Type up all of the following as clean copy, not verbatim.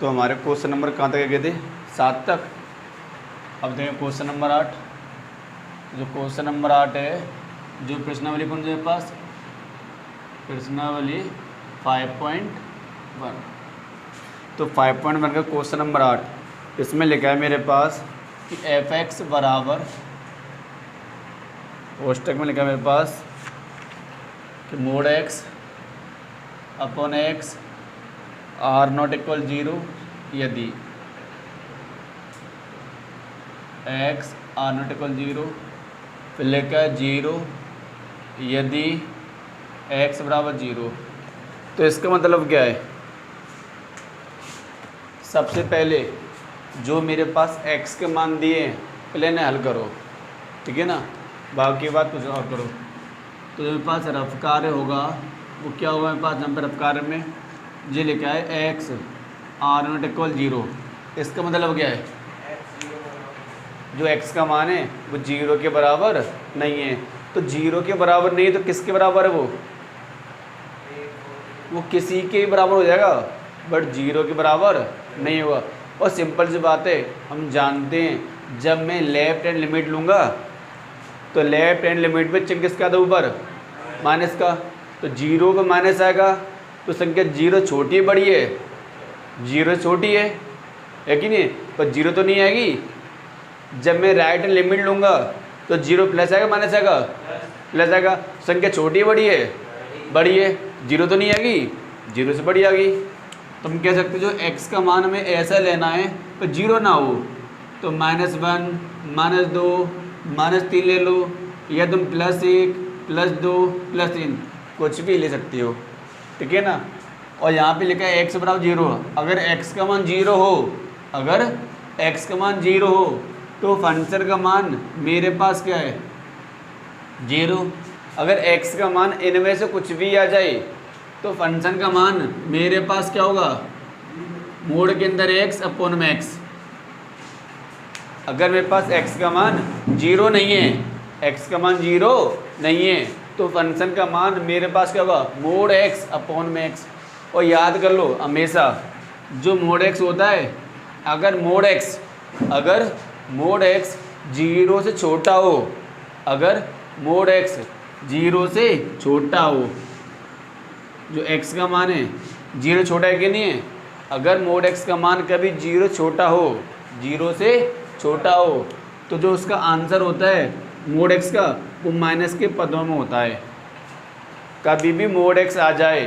तो हमारे question number कहाँ तक गए थे? 7 तक। अब देखें क्वेश्चन नंबर 8। जो क्वेश्चन नंबर 8 है, जो प्रश्नावली कौन से पास? प्रश्नावली 5.1। तो 5.1 का क्वेश्चन नंबर 8, इसमें लिखा है मेरे पास कि f(x) बराबर, कोष्टक में लिखा है मेरे पास कि mod x upon x are not equal 0 यदि x आर नॉट इक्वल 0, फिर लिखा है 0 यदि x बराबर 0। तो इसका मतलब क्या है? सबसे पहले जो मेरे पास x के मान दिए हैं पहले इन्हें हल करो, ठीक है ना, बाकी बात कुछ और करो। तो मेरे पास रफ कार्य होगा वो क्या होगा मेरे पास? यहाँ पर रफ कार्य में ये लिखा है x आर नॉट इक्वल 0। इसका मतलब क्या है? जो x का मान है वो 0 के बराबर नहीं है। तो 0 के बराबर नहीं है तो किसके बराबर है? वो किसी के बराबर हो जाएगा, बट 0 के बराबर नहीं होगा। और सिंपल सी बात है, हम जानते हैं जब मैं लेफ्ट हैंड लिमिट लूँगा तो लेफ्ट हैंड लिमिट में चिन्ह किसका था? ऊपर माइनस का। तो 0 का माइनस आएगा तो संख्या 0 छोटी है बड़ी है? 0 छोटी है कि नहीं? पर 0 तो नहीं आएगी। जब मैं राइट हैंड लिमिट लूँगा तो 0 प्लस आएगा माइनस आएगा? प्लस आएगा। संख्या छोटी है बड़ी है? बड़ी है। 0 तो नहीं आएगी, 0 से बड़ी आ गई। तो हम कह सकते जो x का मान हमें ऐसा लेना है पर 0 ना हो, तो -1 -2 -3 ले लो, या तुम +1 +2 +3 कुछ भी ले सकते हो, ठीक है ना। और यहाँ पे लिखा है x बराबर 0। अगर x का मान 0 हो, अगर x का मान 0 हो तो फंक्शन का मान मेरे पास क्या है? 0। अगर x का मान इनमें से कुछ भी आ जाए तो फंक्शन का मान मेरे पास क्या होगा? मोड के अंदर x अपॉन में x। अगर मेरे पास x का मान 0 नहीं है, x का मान 0 नहीं है, तो फंक्शन का मान मेरे पास क्या होगा? मोड x अपॉन में x। और याद कर लो हमेशा जो मोड x होता है, अगर मोड x 0 से छोटा हो, अगर मोड x 0 से छोटा हो, जो x का मान है 0 छोटा है कि नहीं है? अगर मोड x का मान कभी 0 छोटा हो, 0 से छोटा हो, तो जो उसका आंसर होता है मोड x का वो माइनस के पदों में होता है। कभी भी मोड x आ जाए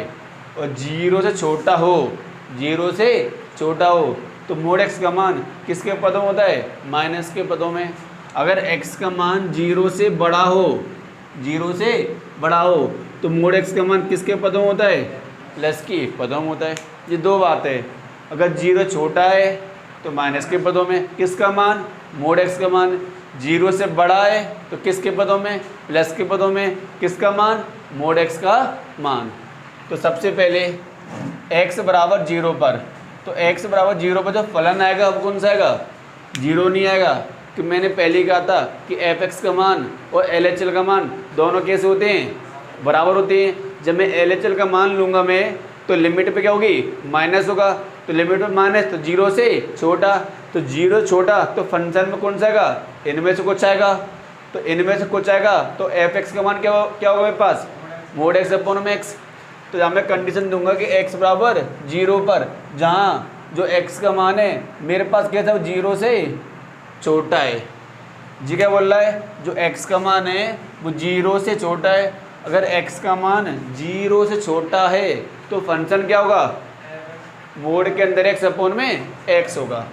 और 0 से छोटा हो, 0 से छोटा हो, तो मोड x का मान किसके पदों में होता है? माइनस के पदों में। अगर x का मान 0 से बड़ा हो, 0 से बड़ा हो, तो मोड x का मान किसके पदों में होता है? प्लस के पदों में होता है। ये दो बात है। अगर 0 छोटा है तो माइनस के पदों में, किसका मान? मोड x का मान। 0 से बड़ा है तो किसके पदों में? प्लस के पदों में। किसका मान? मोड x का मान। तो सबसे पहले x बराबर 0 पर, तो x बराबर 0 पर जो फलन आएगा वो कौन सा आएगा? 0 नहीं आएगा। कि मैंने पहले ही कहा था कि f(x) का मान और LHL का मान दोनों कैसे होते हैं? बराबर होते हैं। जब मैं LHL का मान लूँगा मैं, तो लिमिट पे क्या होगी? माइनस होगा। तो लिमिट में माइनस, तो 0 से छोटा, तो 0 छोटा तो फंक्शन में कौन सा आएगा? इनमें से कुछ आएगा। तो इनमें से कुछ आएगा तो f(x) का मान क्या होगा मेरे पास? मोड x अपॉन में x। तो यहाँ मैं कंडीशन दूंगा कि x बराबर 0 पर, जहाँ जो x का मान है मेरे पास क्या था? 0 से छोटा है। जी क्या बोल रहा है? जो x का मान है वो 0 से छोटा है। अगर x का मान 0 से छोटा है तो फंक्शन क्या होगा? मोड के अंदर x अपॉन में x होगा।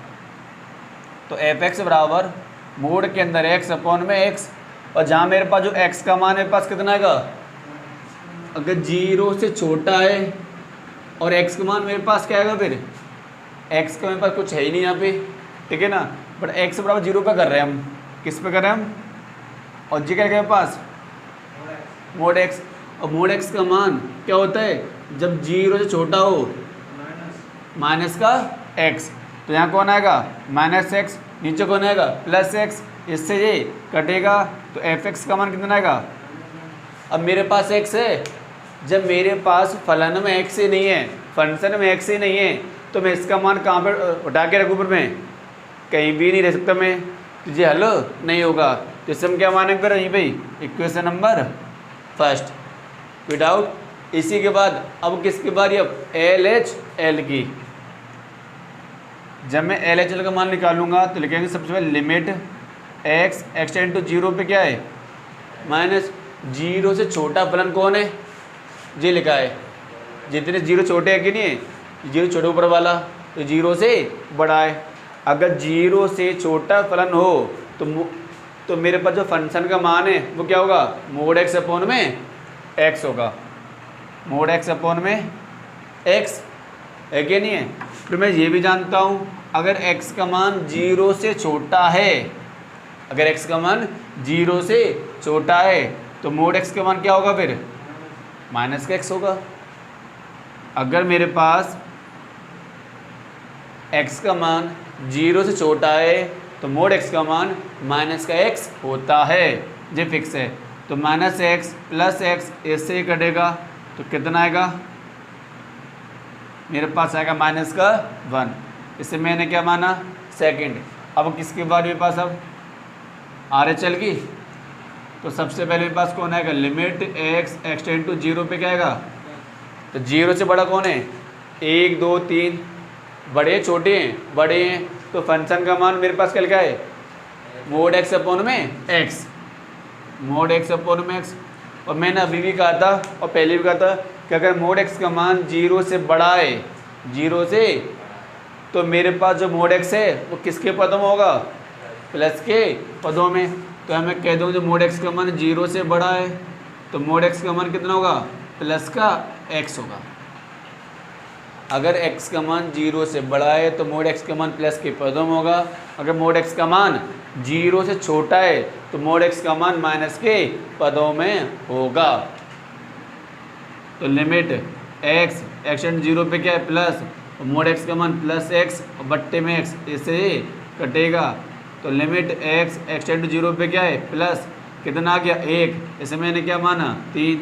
तो f(x) बराबर मोड के अंदर x अपॉन में x। और जहाँ मेरे पास जो x का मान मेरे पास कितना आएगा? अगर 0 से छोटा है और x का मान मेरे पास क्या आएगा? फिर x का मेरे पास कुछ है ही नहीं यहाँ पे, ठीक है ना। बट x बराबर 0 पे कर रहे हैं हम। किस पे कर रहे हैं हम? और जी क्या मेरे पास? Mod x। और मोड x का मान क्या होता है? जब 0 से छोटा हो, माइनस का x। तो यहाँ कौन आएगा? -x। नीचे कौन आएगा? +x। इससे ये कटेगा तो f(x) का मान कितना आएगा? अब मेरे पास x है, जब मेरे पास फलन में x ही नहीं है, फंक्शन में x ही नहीं है, तो मैं इसका मान कहाँ पर उठा के रखूँ? ऊपर में कहीं भी नहीं रह सकता मैं, तो ये हल नहीं होगा। तो इससे हम क्या मानेंगे फिर यहीं पे इक्वेशन नंबर फर्स्ट विदाउट। इसी के बाद अब किसकी बारी? अब LHL की। जब मैं LHL का मान निकालूंगा तो लिखेंगे सबसे पहले लिमिट x एक्सटेंड टू 0 पे क्या है? माइनस 0 से छोटा फलन कौन है? ये लिखा है। जितने 0 छोटे हैं कि नहीं है, 0 छोटे ऊपर वाला, तो 0 से बड़ा है। अगर 0 से छोटा फलन हो तो मेरे पास जो फंक्शन का मान है वो क्या होगा? मोड x अपॉन में x होगा। मोड x अपॉन में x है कि नहीं है? फिर मैं ये भी जानता हूँ अगर x का मान 0 से छोटा है, अगर x का मान 0 से छोटा है तो मोड x का मान क्या होगा फिर? माइनस का x होगा। अगर मेरे पास x का मान 0 से छोटा है तो मोड x का मान माइनस का x होता है, ये फिक्स है। तो माइनस x प्लस x इससे ही कटेगा तो कितना आएगा? मेरे पास आएगा माइनस का 1। इससे मैंने क्या माना? सेकंड। अब किसके बाद मेरे पास अब RHL की, तो सबसे पहले मेरे पास कौन आएगा? लिमिट x एक्सटेंड टू 0 पे क्या आएगा? तो 0 से बड़ा कौन है? 1 2 3। बड़े छोटे हैं? बड़े हैं। तो फंक्शन का मान मेरे पास क्या लिखा है? मोड x अपॉन में x, मोड x अपॉन में x। और मैंने अभी भी कहा था और पहले भी कहा था कि अगर मोड x का मान 0 से बड़ा है, 0 से, तो मेरे पास जो मोड x है वो किसके पदों में होगा? प्लस के पदों में। तो मैं कह दूँ जो मोड x का मान 0 से बड़ा है तो मोड x का मान कितना होगा? प्लस का x होगा। अगर x का मान 0 से बड़ा है तो मोड x का मान प्लस के पदों में होगा। अगर मोड x का मान 0 से छोटा है तो मोड x का मान माइनस के पदों में होगा। तो लिमिट x एक्सटेंड 0 पे क्या है? प्लस, मोड x का मान प्लस x और बट्टे में x, इसे कटेगा। तो लिमिट x एक्सटेंड 0 पे क्या है? प्लस, कितना आ गया? 1। इसे मैंने क्या माना? 3।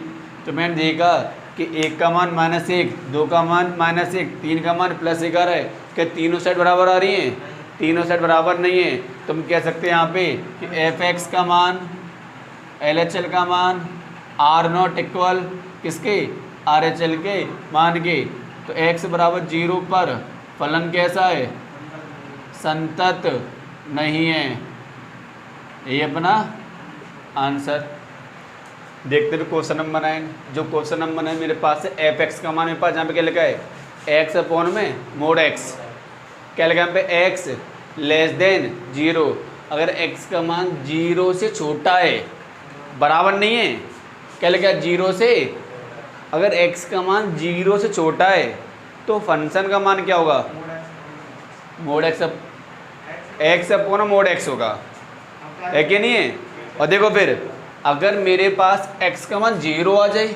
तो मैंने देखा कि 1 का मान -1, 2 का मान -1, 3 का मान +1 आ रहा है। क्या तीनों साइड बराबर आ रही हैं? तीनों साइड बराबर नहीं है। तो हम कह सकते हैं यहाँ पे कि f(x) का मान, LHL का मान R0 इक्वल किसके? RHL के मान के। तो x बराबर 0 पर फलन कैसा है? संतत नहीं है। ये अपना आंसर। देखते हुए क्वेश्चन नंबर 9। जो क्वेश्चन नंबर 9 मेरे पास है, f(x) का मान मेरे पास यहाँ पे क्या लिखा है? x अपॉन में मोड x। क्या लिखा है यहाँ पे? x less than 0। अगर x का मान 0 से छोटा है, बराबर नहीं है, क्या लिखा है? 0 से। अगर x का मान 0 से छोटा है तो फंक्शन का मान क्या होगा? Mode x upon mode x होगा, है कि नहीं है? और देखो फिर अगर मेरे पास x का मान 0 आ जाए,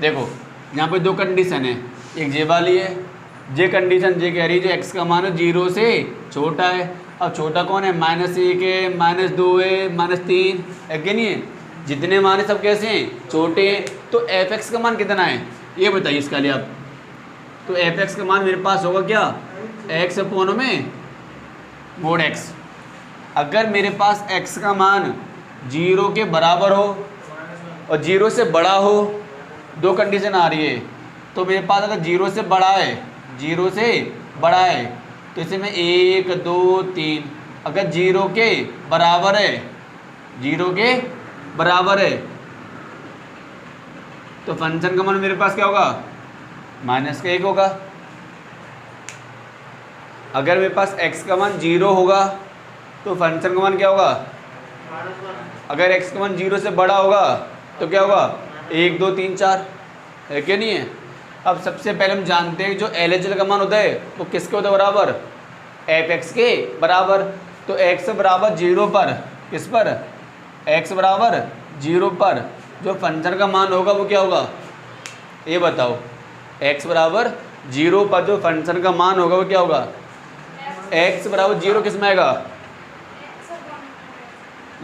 देखो यहाँ पे दो कंडीशन है, एक ये वाली है, ये कंडीशन ये कह रही है जो x का मान 0 से छोटा है। अब छोटा कौन है? -1 है, -2 है, -3, है कि नहीं है? जितने मान है सब कैसे हैं? छोटे हैं। तो f(x) का मान कितना है ये बताइए इसका लिए आप। तो f(x) का मान मेरे पास होगा क्या? x अपॉन में मोड x। अगर मेरे पास x का मान 0 के बराबर हो और 0 से बड़ा हो, दो कंडीशन आ रही है। तो मेरे पास अगर 0 से बड़ा है, 0 से बड़ा है तो इसे मैं 1 2 3, अगर 0 के बराबर है, 0 के बराबर है तो फंक्शन का मान मेरे पास क्या होगा? -1 होगा। अगर मेरे पास x का मान 0 होगा तो फंक्शन का मान क्या होगा? अगर x का मान 0 से बड़ा होगा तो क्या होगा? 1 2 3 4, है कि नहीं है? अब सबसे पहले हम जानते हैं जो LHL का मान होता है वो किसके होता है बराबर? f(x) के बराबर। तो x बराबर 0 पर, किस पर? x बराबर 0 पर जो फंक्शन का मान होगा वो क्या होगा? ये बताओ। x बराबर 0 पर जो फंक्शन का मान होगा वो क्या होगा? x बराबर 0 किस में आएगा?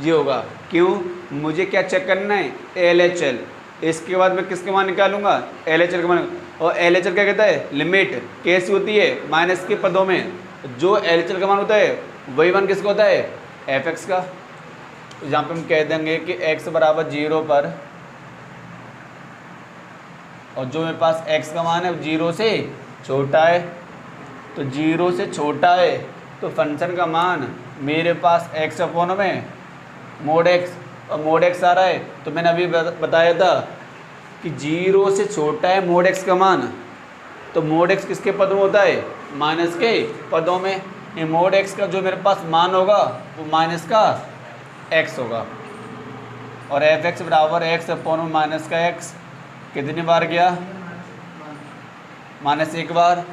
ये होगा। क्यों? मुझे क्या चेक करना है? LHL। इसके बाद मैं किसके मान निकालूंगा, LHL का मान। और LHL क्या कहता है, लिमिट कैसी होती है, माइनस के पदों में जो LHL का मान होता है वही मान किसका होता है, fx का। तो यहाँ पे हम कह देंगे कि x बराबर 0 पर, और जो मेरे पास x का मान है 0 से छोटा है, तो 0 से छोटा है तो फंक्शन का मान मेरे पास x अपॉन में मोड x, और मोड x आ रहा है। तो मैंने अभी बताया था कि 0 से छोटा है मोड x का मान, तो मोड x किसके पद में होता है, माइनस के पदों में। ये मोड x का जो मेरे पास मान होगा वो माइनस का x होगा, और fx बराबर x अपॉन में माइनस का x कितनी बार गया, माइनस एक बार।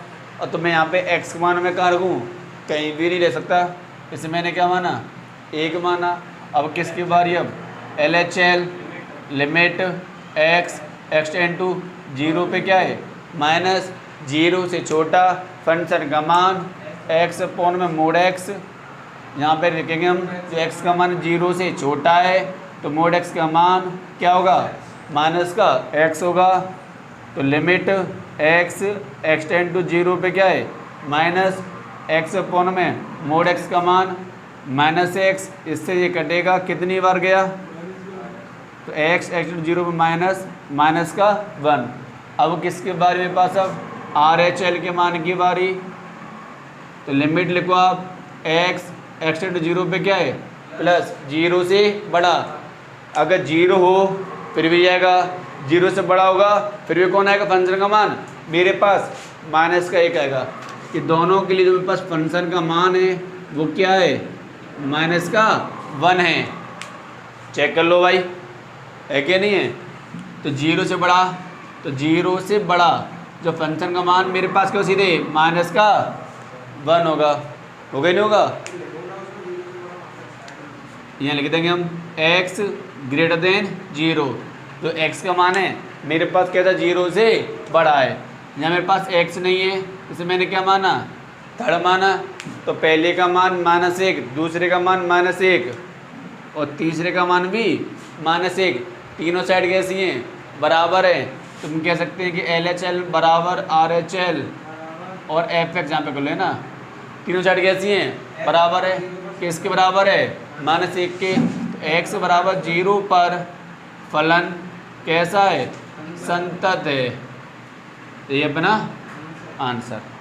और तो मैं यहाँ पे x मान में कहाँ रखूँ, कहीं भी नहीं ले सकता, इसे मैंने क्या माना, एक माना। अब किसकी बारी, अब LHL limit x tend to 0 पे क्या है, माइनस 0 से छोटा फंक्शन का मान x अपॉन में मोड x। यहाँ पे लिखेंगे हम जो x का मान 0 से छोटा है तो मोड x का मान क्या होगा, माइनस का x होगा। तो लिमिट x टेंड टू 0 पे क्या है, माइनस x अपॉन में मोड x का मान माइनस x, इससे ये कटेगा, कितनी बार गया, तो x टेंड टू 0 पे माइनस का 1। अब किसके बारे में पास, अब RHL के मान की बारी। तो लिमिट लिखो आप, x टेंड टू 0 पे क्या है, प्लस 0 से बड़ा, अगर 0 हो फिर भी जाएगा, 0 से बड़ा होगा फिर भी कौन आएगा, फंक्शन का मान मेरे पास माइनस का 1 आएगा। कि दोनों के लिए जो मेरे पास फंक्शन का मान है वो क्या है, माइनस का 1 है। चेक कर लो भाई, है क्या नहीं है। तो 0 से बड़ा, तो 0 से बड़ा जो फंक्शन का मान मेरे पास क्यों सीधे माइनस का 1 होगा, होगा ही नहीं होगा। यहाँ लिख देंगे हम x ग्रेटर देन 0, तो x का मान है मेरे पास क्या था, 0 से बड़ा है। यहाँ मेरे पास x नहीं है, इसे मैंने क्या माना, थर्ड माना। तो पहले का मान -1, दूसरे का मान -1 और तीसरे का मान भी -1, तीनों साइड कैसी हैं, बराबर है। तो हम कह सकते हैं कि LHL बराबर RHL और fx, यहाँ पे कर लेना, तीनों साइड कैसी हैं, बराबर है। किसके बराबर है, -1 के। तो x बराबर 0 पर फलन कैसा है, संतत है। तो ये अपना आंसर।